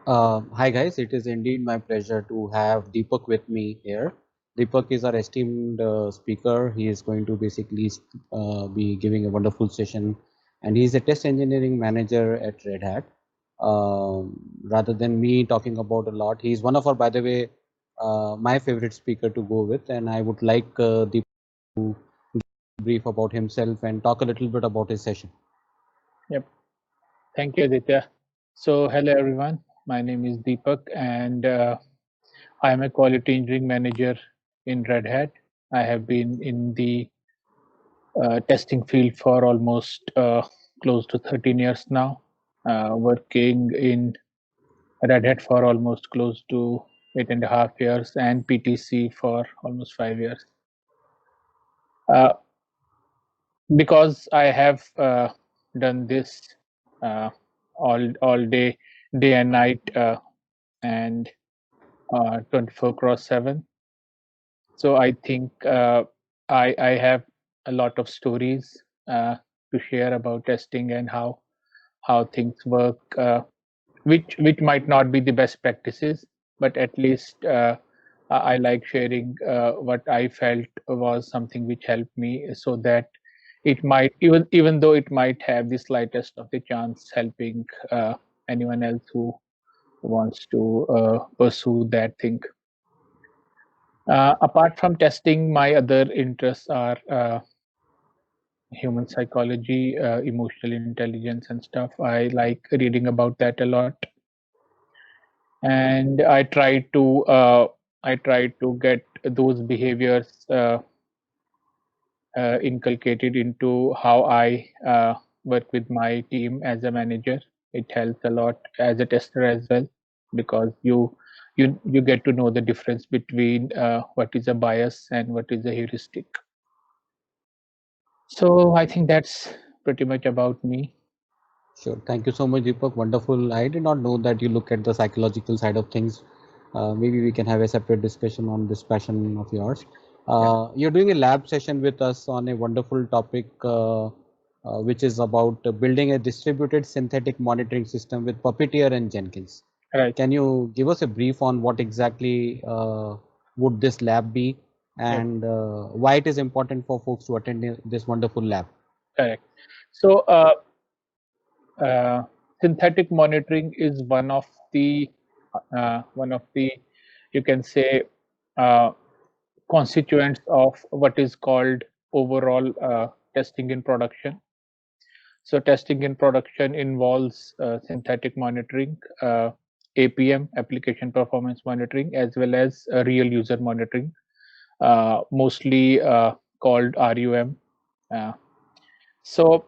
Hi guys, it is indeed my pleasure to have Deepak with me here. Deepak is our esteemed speaker. He is going to basically be giving a wonderful session, and he is a test engineering manager at Red Hat. Rather than me talking about a lot, he is one of our, by the way, my favorite speaker to go with, and I would like Deepak to brief about himself and talk a little bit about his session. Yep. Thank you, Aditya. So, hello everyone. My name is Deepak, and I am a quality engineering manager in Red Hat. I have been in the testing field for almost close to 13 years now, working in Red Hat for almost close to 8.5 years, and PTC for almost 5 years. Uh, because I have done this uh, all day and night, and 24 cross 7. So I think I have a lot of stories to share about testing and how things work, which might not be the best practices, but at least I like sharing what I felt was something which helped me, so that it might, even though it might have the slightest of the chance helping anyone else who wants to pursue that thing. Apart from testing, my other interests are human psychology, emotional intelligence, and stuff. I like reading about that a lot, and I try to get those behaviors inculcated into how I work with my team as a manager. It helps a lot as a tester as well, because you get to know the difference between what is a bias and what is a heuristic. So I think that's pretty much about me. Sure. Thank you so much, Deepak. Wonderful. I did not know that you look at the psychological side of things. Maybe we can have a separate discussion on this passion of yours. Yeah, You're doing a lab session with us on a wonderful topic, which is about building a distributed synthetic monitoring system with Puppeteer and Jenkins. right. Can you give us a brief on what exactly would this lab be, Yep, and why it is important for folks to attend this wonderful lab? correct. So uh, synthetic monitoring is one of the, you can say, uh, constituents of what is called overall testing in production. So testing in production involves synthetic monitoring, APM, application performance monitoring, as well as real user monitoring, mostly called RUM. Uh, so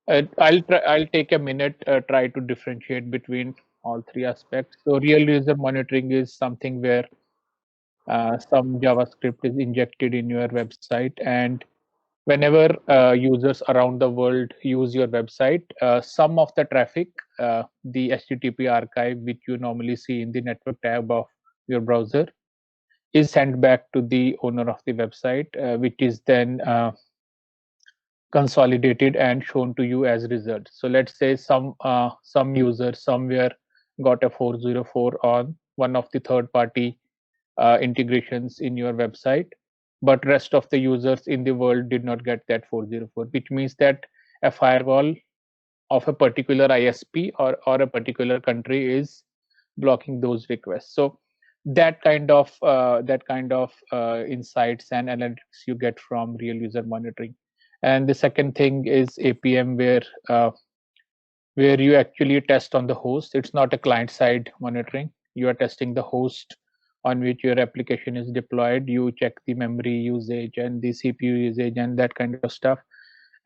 I'll take a minute, try to differentiate between all three aspects. So real user monitoring is something where some JavaScript is injected in your website, and whenever users around the world use your website, some of the traffic, the HTTP archive, which you normally see in the network tab of your browser, is sent back to the owner of the website, which is then consolidated and shown to you as results. So let's say some user somewhere got a 404 on one of the third party integrations in your website, but rest of the users in the world did not get that 404, which means that a firewall of a particular ISP, or a particular country, is blocking those requests. So that kind of insights and analytics you get from real user monitoring. And the second thing is APM, where you actually test on the host. It's not a client side monitoring. You are testing the host on which your application is deployed. You check the memory usage and the CPU usage and that kind of stuff.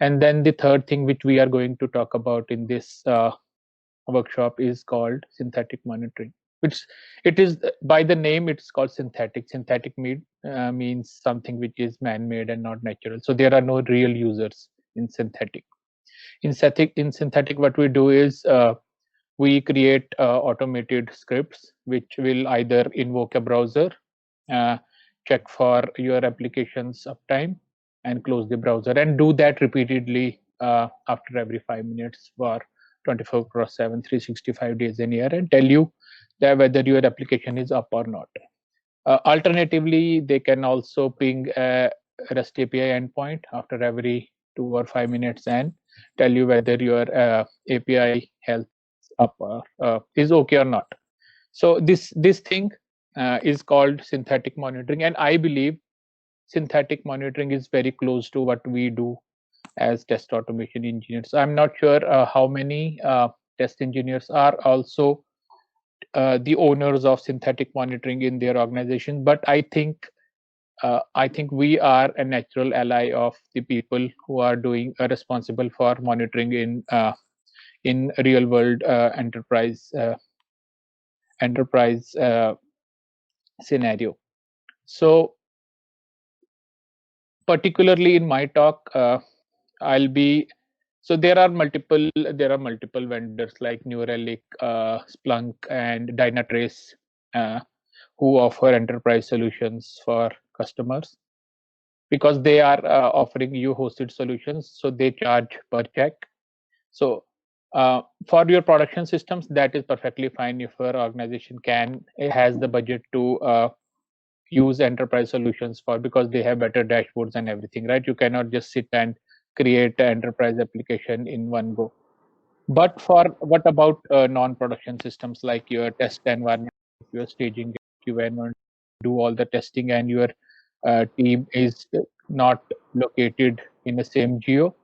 And then the third thing, which we are going to talk about in this workshop, is called synthetic monitoring, which it is, by the name it's called synthetic. Means something which is man-made and not natural. So there are no real users in synthetic. In synthetic, what we do is we create automated scripts which will either invoke a browser, uh, check for your application's uptime, and close the browser, and do that repeatedly after every 5 minutes for 24/7, 365 days in a year, and tell you that whether your application is up or not. Alternatively, they can also ping a REST API endpoint after every 2 or 5 minutes and tell you whether your API health up or is okay or not. So this thing is called synthetic monitoring, and I believe synthetic monitoring is very close to what we do as test automation engineers. I'm not sure how many test engineers are also the owners of synthetic monitoring in their organization, but I think we are a natural ally of the people who are doing responsible for monitoring in real world enterprise scenario. So particularly in my talk, I'll be so there are multiple vendors like New Relic, Splunk, and Dynatrace who offer enterprise solutions for customers because they are offering you hosted solutions, so they charge per check. So for your production systems, that is perfectly fine if your organization has the budget to use enterprise solutions for, because they have better dashboards and everything, right? You cannot just sit and create an enterprise application in one go. But for what about non-production systems like your test environment, your staging, QA environment, do all the testing, and your team is not located in the same geo.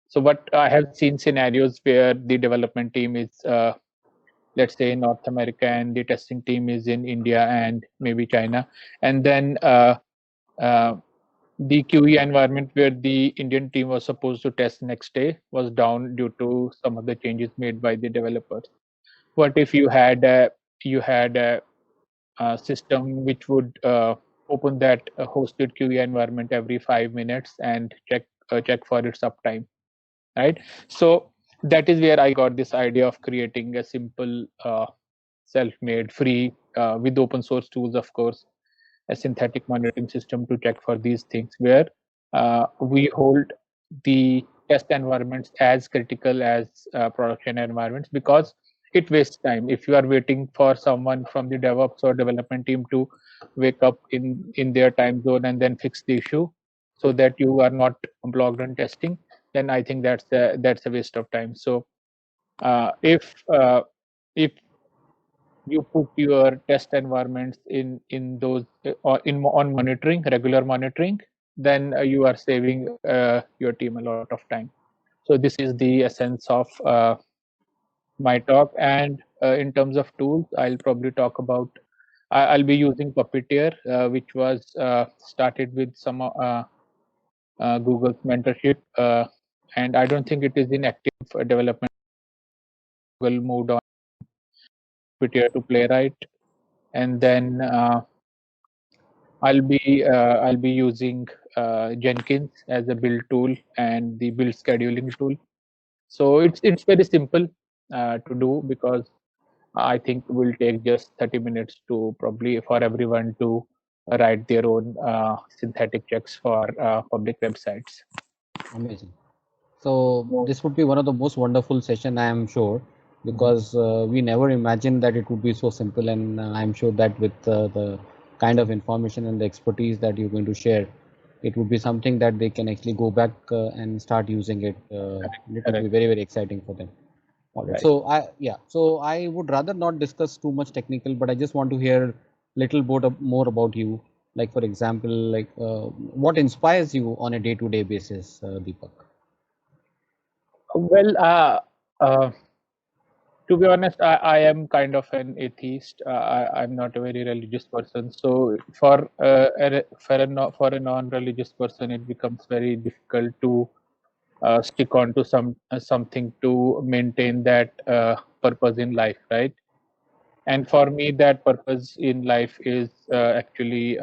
So what I have seen scenarios where the development team is let's say in North America and the testing team is in India and maybe China, and then uh, the QE environment where the Indian team was supposed to test next day was down due to some of the changes made by the developers. What if you had a system which would open that hosted QE environment every 5 minutes and check for its uptime, right? So that is where I got this idea of creating a simple self-made free with open source tools, of course, a synthetic monitoring system to check for these things, where we hold the test environments as critical as production environments, because it wastes time if you are waiting for someone from the DevOps or development team to wake up in their time zone and then fix the issue so that you are not blocked on testing. Then I think that's a waste of time. So if you put your test environments in those or in on monitoring, regular monitoring, then you are saving your team a lot of time. So this is the essence of my talk. And in terms of tools, I'll probably talk about I'll be using Puppeteer, which was started with some Google's mentorship, and I don't think it is in active development. Google moved on Puppeteer to Playwright, and then I'll be using Jenkins as a build tool and the build scheduling tool. So it's very simple to do, because I think it will take just 30 minutes to probably for everyone to write their own synthetic checks for public websites. Amazing. So this would be one of the most wonderful session, I am sure, because we never imagined that it would be so simple, and I'm sure that with the kind of information and the expertise that you're going to share, it would be something that they can actually go back and start using it. It would be very, very exciting for them. All right. Right. So I would rather not discuss too much technical, but I just want to hear little bit more about you. Like for example, like what inspires you on a day-to-day basis, Deepak? Well, to be honest, I am kind of an atheist. I'm not a very religious person. So for a non-religious person, it becomes very difficult to stick on to something to maintain that purpose in life, right? And for me, that purpose in life is actually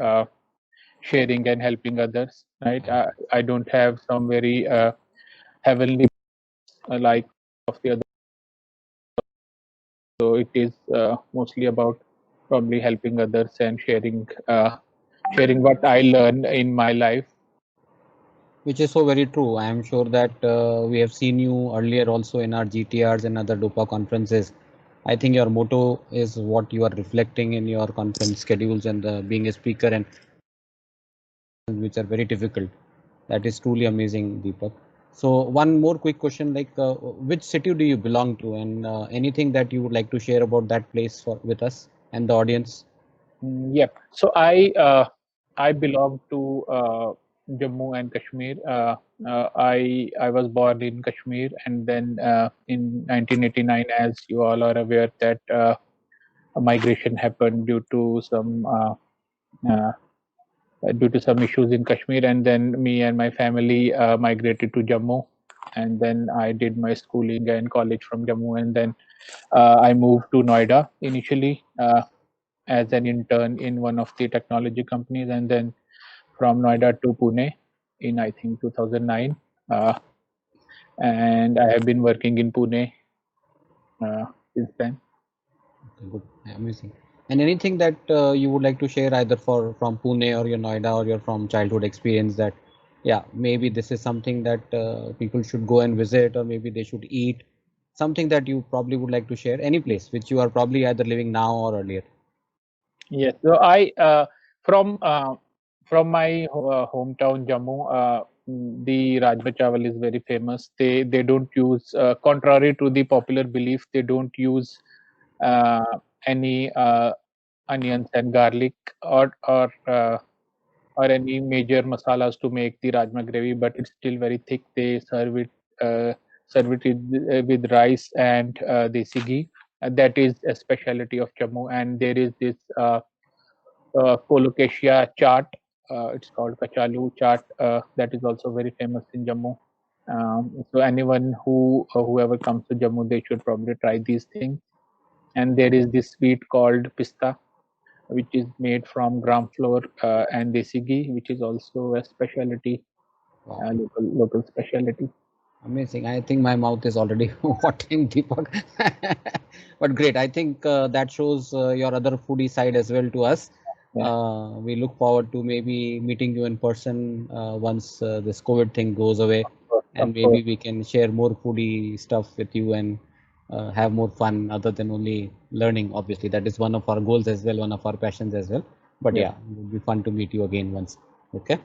sharing and helping others, right? I don't have some very heavenly like of the other. So it is mostly about probably helping others and sharing what I learn in my life. Which is so very true. I am sure that we have seen you earlier also in our GTRs and other DOPA conferences. I think your motto is what you are reflecting in your conference schedules and being a speaker, and which are very difficult. That is truly amazing, Deepak. So one more quick question, like which city do you belong to, and anything that you would like to share about that place for with us and the audience? Yep. So I belong to Jammu and Kashmir. I was born in Kashmir, and then in 1989, as you all are aware, that a migration happened uh, due to some issues in Kashmir, and then me and my family migrated to Jammu, and then I did my schooling and college from Jammu, and then I moved to Noida initially as an intern in one of the technology companies, and then from Noida to Pune in I think 2009, and I have been working in Pune since then. Good, amazing. And anything that you would like to share either for from Pune or your Noida or your from childhood experience that, yeah, maybe this is something that people should go and visit or maybe they should eat, something that you probably would like to share, any place which you are probably either living now or earlier. Yes, so I from my hometown Jammu, the Rajma Chawal is very famous. They don't use, contrary to the popular belief, they don't use uh, any onions and garlic or any major masalas to make the rajma gravy, but it's still very thick. They serve it with rice and desi ghee. That is a specialty of Jammu, and there is this colocasia chaat. It's called kachalu chaat. That is also very famous in Jammu. So anyone whoever comes to Jammu, they should probably try these things. And there is this sweet called pista, which is made from gram flour and desi ghee, which is also a specialty, Wow. local specialty. Amazing. I think my mouth is already watering, Deepak. But great. I think that shows your other foodie side as well to us. Yeah, We look forward to maybe meeting you in person once this COVID thing goes away, and of course. maybe we can share more foodie stuff with you and have more fun other than only learning. Obviously, that is one of our goals as well, one of our passions as well. But Yeah, yeah, it would be fun to meet you again once. Okay.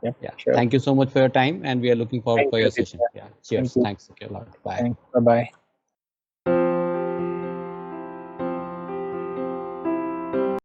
yeah, Yeah. sure. Thank you so much for your time, and we are looking forward Thank for you, your session. Aditya. Yeah. Thank Cheers. you. Thanks. Okay, a lot. Bye. Thanks. Bye bye.